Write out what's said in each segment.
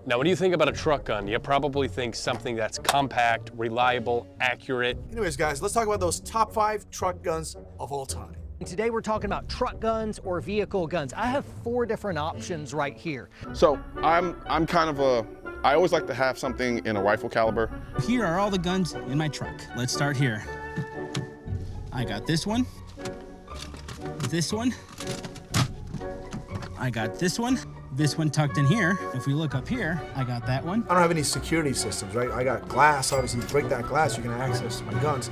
Now, when you think about a truck gun, you probably think something that's compact, reliable, accurate. Anyways, guys, let's talk about those top 5 truck guns of all time. Today we're talking about truck guns or vehicle guns. I have 4 different options right here. So I'm kind of I always like to have something in a rifle caliber. Here are all the guns in my truck. Let's start here. I got this one, I got this one tucked in here. If we look up here, I got that one. I don't have any security systems, right? I got glass. Obviously, you break that glass, you can access my guns.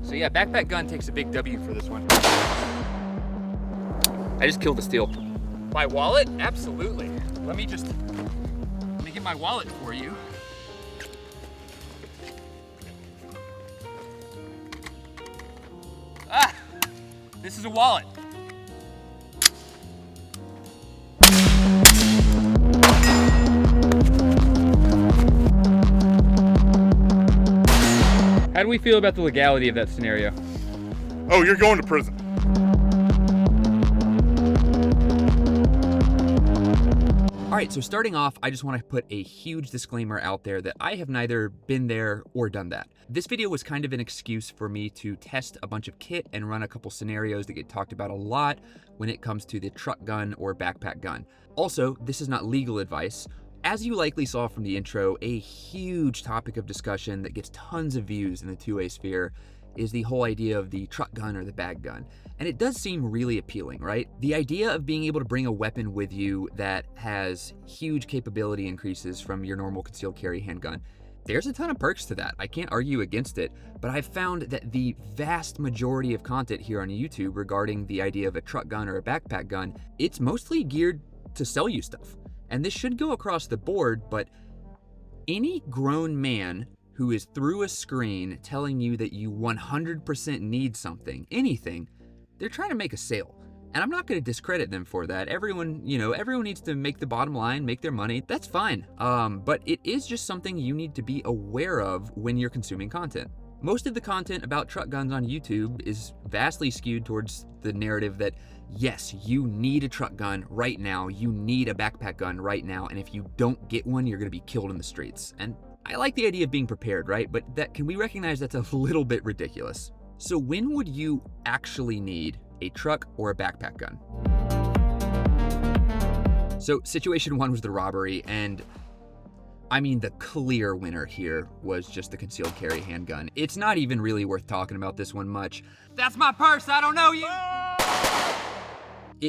So yeah, backpack gun takes a big W for this one. I just killed a steal. My wallet? Absolutely. Let me get my wallet for you. Ah, this is a wallet. How do we feel about the legality of that scenario? Oh, you're going to prison. All right, so starting off, I just want to put a huge disclaimer out there that I have neither been there or done that. This video was kind of an excuse for me to test a bunch of kit and run a couple scenarios that get talked about a lot when it comes to the truck gun or backpack gun. Also, this is not legal advice. As you likely saw from the intro, a huge topic of discussion that gets tons of views in the 2A sphere is the whole idea of the truck gun or the bag gun. And it does seem really appealing, right? The idea of being able to bring a weapon with you that has huge capability increases from your normal concealed carry handgun. There's a ton of perks to that. I can't argue against it, but I've found that the vast majority of content here on YouTube regarding the idea of a truck gun or a backpack gun, it's mostly geared to sell you stuff. And this should go across the board, but any grown man who is through a screen telling you that you 100% need something, anything, they're trying to make a sale. And I'm not going to discredit them for that. Everyone needs to make the bottom line, make their money. That's fine. But it is just something you need to be aware of when you're consuming content. Most of the content about truck guns on YouTube is vastly skewed towards the narrative that, yes, you need a truck gun right now, you need a backpack gun right now, and if you don't get one, you're gonna be killed in the streets. And I like the idea of being prepared, right? But can we recognize that's a little bit ridiculous? So when would you actually need a truck or a backpack gun? So situation 1 was the robbery, and I mean, the clear winner here was just the concealed carry handgun. It's not even really worth talking about this one much. That's my purse, I don't know you!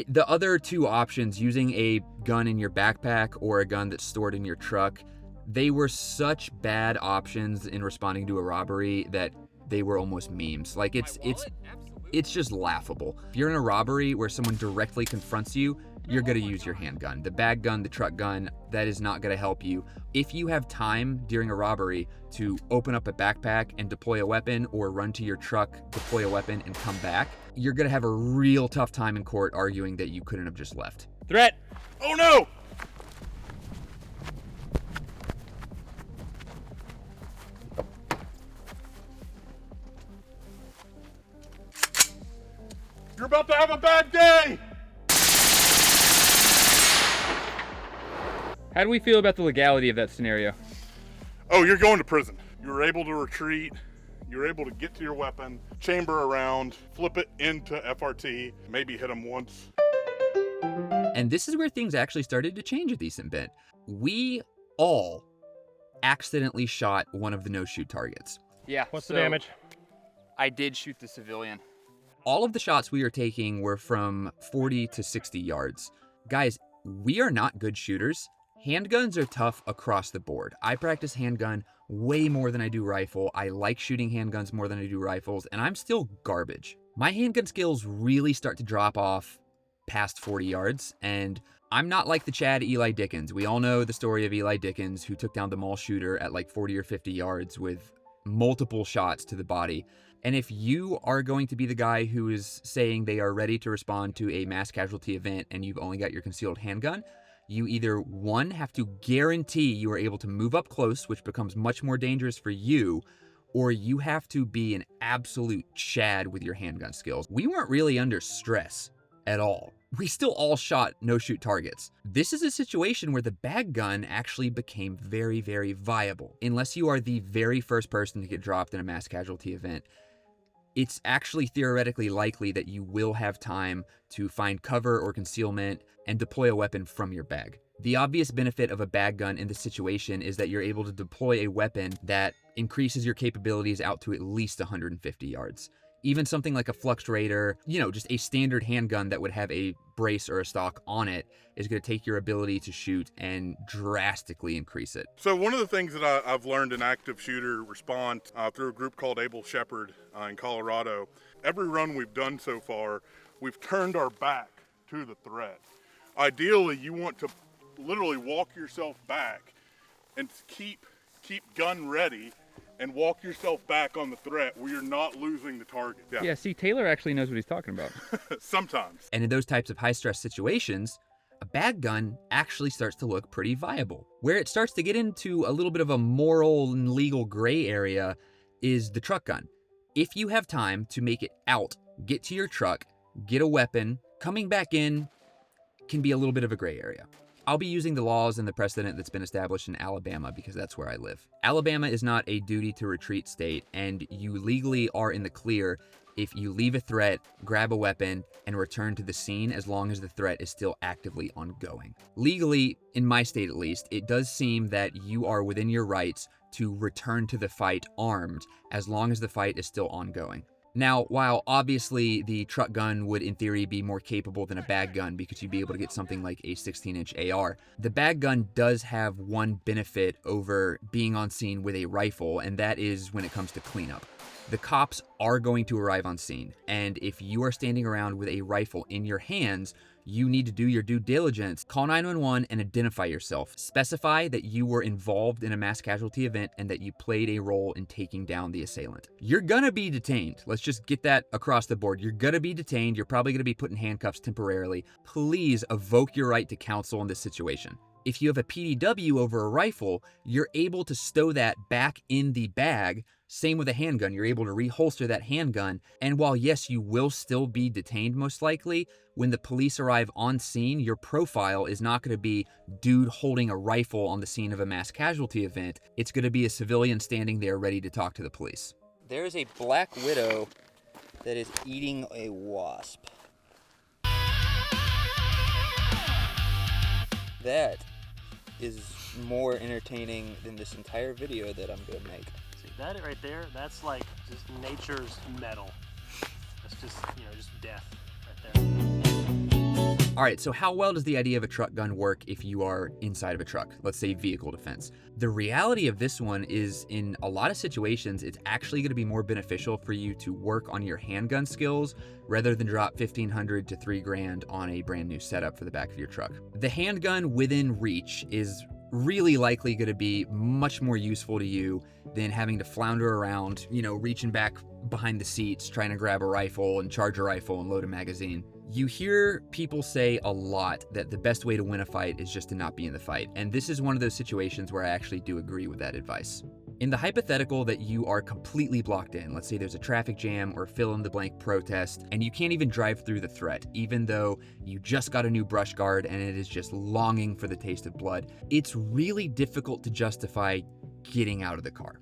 The other 2 options, using a gun in your backpack or a gun that's stored in your truck, they were such bad options in responding to a robbery that they were almost memes. Like, it's just laughable. If you're in a robbery where someone directly confronts you, you're gonna use your handgun. The bag gun, the truck gun, that is not gonna help you. If you have time during a robbery to open up a backpack and deploy a weapon, or run to your truck, deploy a weapon, and come back, you're gonna have a real tough time in court arguing that you couldn't have just left. Threat! Oh no! You're about to have a bad day! How do we feel about the legality of that scenario? Oh, you're going to prison. You were able to retreat. You were able to get to your weapon, chamber around, flip it into FRT, maybe hit them once. And this is where things actually started to change a decent bit. We all accidentally shot one of the no-shoot targets. Yeah. What's the damage? I did shoot the civilian. All of the shots we were taking were from 40 to 60 yards. Guys, we are not good shooters. Handguns are tough across the board. I practice handgun way more than I do rifle. I like shooting handguns more than I do rifles, and I'm still garbage. My handgun skills really start to drop off past 40 yards, and I'm not like the Chad Eli Dickens. We all know the story of Eli Dickens, who took down the mall shooter at like 40 or 50 yards with multiple shots to the body. And if you are going to be the guy who is saying they are ready to respond to a mass casualty event and you've only got your concealed handgun, you either, one, have to guarantee you are able to move up close, which becomes much more dangerous for you, or you have to be an absolute Chad with your handgun skills. We weren't really under stress at all. We still all shot no-shoot targets. This is a situation where the bag gun actually became very, very viable. Unless you are the very first person to get dropped in a mass casualty event, it's actually theoretically likely that you will have time to find cover or concealment and deploy a weapon from your bag. The obvious benefit of a bag gun in this situation is that you're able to deploy a weapon that increases your capabilities out to at least 150 yards. Even something like a Flux Raider, just a standard handgun that would have a brace or a stock on it is going to take your ability to shoot and drastically increase it. So one of the things that I've learned in active shooter response through a group called Able Shepherd in Colorado, every run we've done so far, we've turned our back to the threat. Ideally, you want to literally walk yourself back and keep gun ready and walk yourself back on the threat where you're not losing the target. Yeah, see, Taylor actually knows what he's talking about. Sometimes. And in those types of high-stress situations, a bag gun actually starts to look pretty viable. Where it starts to get into a little bit of a moral and legal gray area is the truck gun. If you have time to make it out, get to your truck, get a weapon, coming back in can be a little bit of a gray area. I'll be using the laws and the precedent that's been established in Alabama because that's where I live. Alabama is not a duty to retreat state, and you legally are in the clear if you leave a threat, grab a weapon, and return to the scene as long as the threat is still actively ongoing. Legally, in my state at least, it does seem that you are within your rights to return to the fight armed as long as the fight is still ongoing. Now, while obviously the truck gun would in theory be more capable than a bag gun because you'd be able to get something like a 16-inch AR, the bag gun does have one benefit over being on scene with a rifle, and that is when it comes to cleanup. The cops are going to arrive on scene, and if you are standing around with a rifle in your hands, you need to do your due diligence, call 911 and identify yourself. Specify that you were involved in a mass casualty event and that you played a role in taking down the assailant. You're gonna be detained. Let's just get that across the board. You're gonna be detained. You're probably gonna be put in handcuffs temporarily. Please evoke your right to counsel in this situation. If you have a PDW over a rifle, you're able to stow that back in the bag. Same with a handgun, you're able to reholster that handgun. And while yes, you will still be detained most likely, when the police arrive on scene, your profile is not gonna be dude holding a rifle on the scene of a mass casualty event. It's gonna be a civilian standing there ready to talk to the police. There is a black widow that is eating a wasp. That is more entertaining than this entire video that I'm gonna make. See that right there? That's like just nature's metal. That's just, just death right there. All right, so how well does the idea of a truck gun work if you are inside of a truck? Let's say vehicle defense. The reality of this one is in a lot of situations, it's actually gonna be more beneficial for you to work on your handgun skills rather than drop $1,500 to $3,000 on a brand new setup for the back of your truck. The handgun within reach is really likely gonna be much more useful to you than having to flounder around, reaching back behind the seats, trying to grab a rifle and charge a rifle and load a magazine. You hear people say a lot that the best way to win a fight is just to not be in the fight. And this is one of those situations where I actually do agree with that advice. In the hypothetical that you are completely blocked in, let's say there's a traffic jam or fill in the blank protest, and you can't even drive through the threat, even though you just got a new brush guard and it is just longing for the taste of blood, it's really difficult to justify getting out of the car.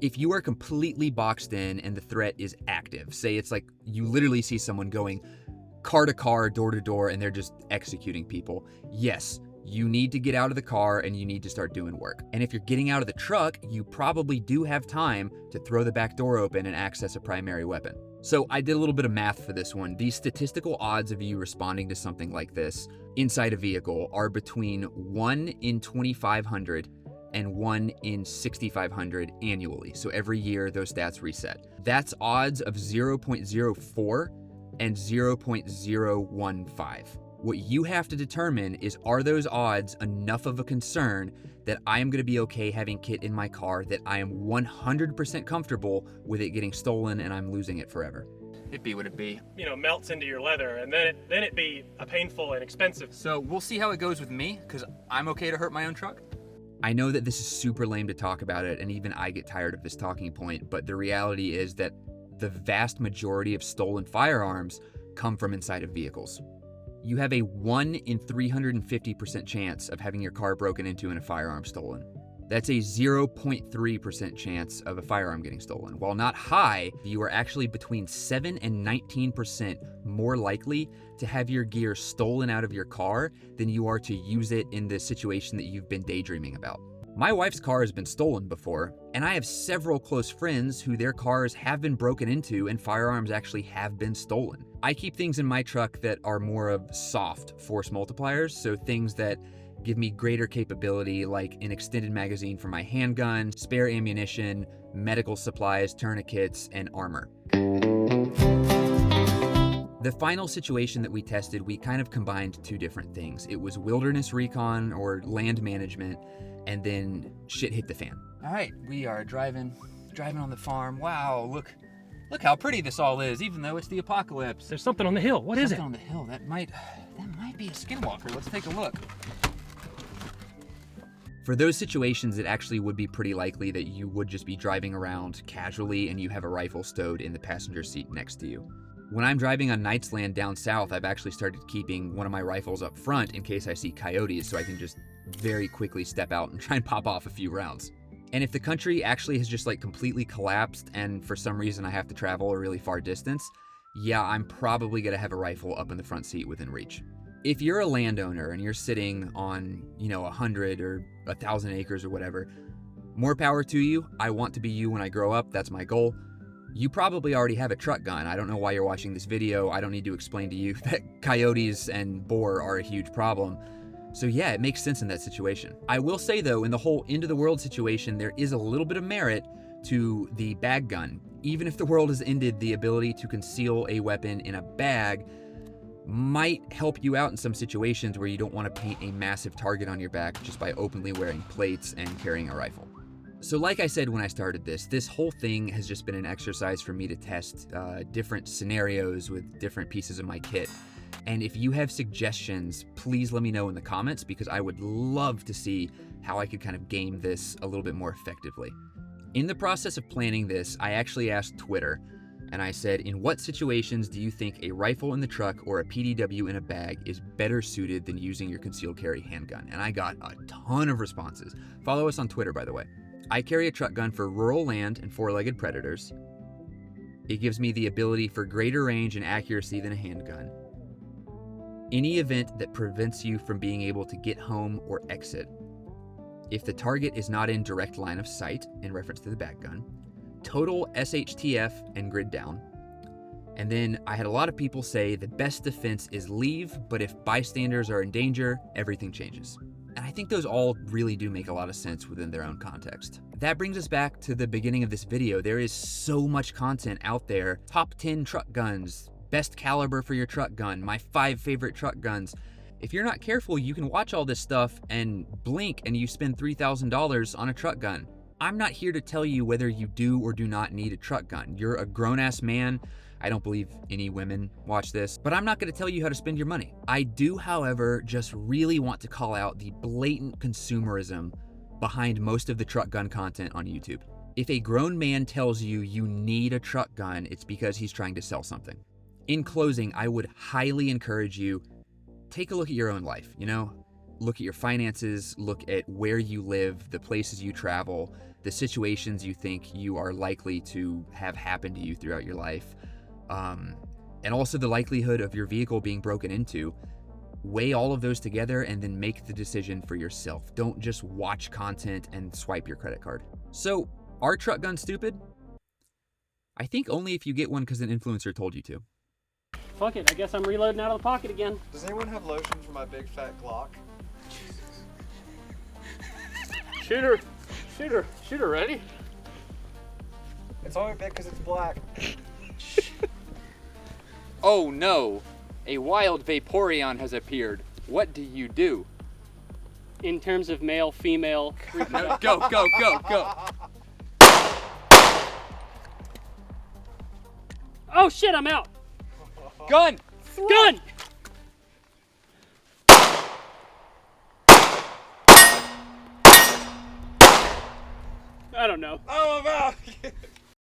If you are completely boxed in and the threat is active, say it's like you literally see someone going car to car, door to door, and they're just executing people, yes, you need to get out of the car and you need to start doing work. And if you're getting out of the truck, you probably do have time to throw the back door open and access a primary weapon. So I did a little bit of math for this one. The statistical odds of you responding to something like this inside a vehicle are between 1 in 2,500 and 1 in 6,500 annually. So every year those stats reset. That's odds of 0.04 and 0.015. What you have to determine is, are those odds enough of a concern that I am going to be okay having kit in my car that I am 100% comfortable with it getting stolen and I'm losing it forever? It be what it be. You know, melts into your leather, and then it be a painful and expensive. So we'll see how it goes with me, because I'm okay to hurt my own truck. I know that this is super lame to talk about it, and even I get tired of this talking point, but the reality is that the vast majority of stolen firearms come from inside of vehicles. You have a 1 in 350% chance of having your car broken into and a firearm stolen. That's a 0.3% chance of a firearm getting stolen. While not high, you are actually between 7 and 19% more likely to have your gear stolen out of your car than you are to use it in the situation that you've been daydreaming about. My wife's car has been stolen before, and I have several close friends who their cars have been broken into and firearms actually have been stolen. I keep things in my truck that are more of soft force multipliers, so things that give me greater capability, like an extended magazine for my handgun, spare ammunition, medical supplies, tourniquets, and armor. The final situation that we tested, we kind of combined two different things. It was wilderness recon or land management, and then shit hit the fan. All right, we are driving on the farm. Wow, look how pretty this all is, even though it's the apocalypse. There's something on the hill. What is it? Something on the hill. That might be a skinwalker. Let's take a look. For those situations, it actually would be pretty likely that you would just be driving around casually and you have a rifle stowed in the passenger seat next to you. When I'm driving on Knight's Land down south, I've actually started keeping one of my rifles up front in case I see coyotes, so I can just very quickly step out and try and pop off a few rounds. And if the country actually has just like completely collapsed and for some reason I have to travel a really far distance, yeah, I'm probably gonna have a rifle up in the front seat within reach. If you're a landowner and you're sitting on, 100 or 1,000 acres or whatever, more power to you. I want to be you when I grow up. That's my goal. You probably already have a truck gun. I don't know why you're watching this video. I don't need to explain to you that coyotes and boar are a huge problem. So yeah, it makes sense in that situation. I will say though, in the whole end of the world situation, there is a little bit of merit to the bag gun. Even if the world has ended, the ability to conceal a weapon in a bag might help you out in some situations where you don't want to paint a massive target on your back just by openly wearing plates and carrying a rifle. So like I said when I started this whole thing has just been an exercise for me to test different scenarios with different pieces of my kit. And if you have suggestions, please let me know in the comments, because I would love to see how I could kind of game this a little bit more effectively. In the process of planning this, I actually asked Twitter, and I said, in what situations do you think a rifle in the truck or a PDW in a bag is better suited than using your concealed carry handgun? And I got a ton of responses. Follow us on Twitter, by the way. I carry a truck gun for rural land and four-legged predators. It gives me the ability for greater range and accuracy than a handgun. Any event that prevents you from being able to get home or exit. If the target is not in direct line of sight, in reference to the bag gun. Total SHTF and grid down. And then I had a lot of people say the best defense is leave, but if bystanders are in danger, everything changes. And I think those all really do make a lot of sense within their own context. That brings us back to the beginning of this video. There is so much content out there. Top 10 truck guns, best caliber for your truck gun, my 5 favorite truck guns. If you're not careful, you can watch all this stuff and blink and you spend $3,000 on a truck gun. I'm not here to tell you whether you do or do not need a truck gun. You're a grown-ass man. I don't believe any women watch this, but I'm not going to tell you how to spend your money. I do, however, just really want to call out the blatant consumerism behind most of the truck gun content on YouTube. If a grown man tells you you need a truck gun, it's because he's trying to sell something. In closing, I would highly encourage you, take a look at your own life, Look at your finances, look at where you live, the places you travel, the situations you think you are likely to have happen to you throughout your life, and also the likelihood of your vehicle being broken into. Weigh all of those together and then make the decision for yourself. Don't just watch content and swipe your credit card. So, are truck guns stupid? I think only if you get one because an influencer told you to. Fuck it, I guess I'm reloading out of the pocket again. Does anyone have lotion for my big fat Glock? Shooter ready? It's only big because it's black. Oh no. A wild Vaporeon has appeared. What do you do? In terms of male, female, No, go, go, go, go. oh shit, I'm out. Gun! Gun! I don't know. Oh, I'm out.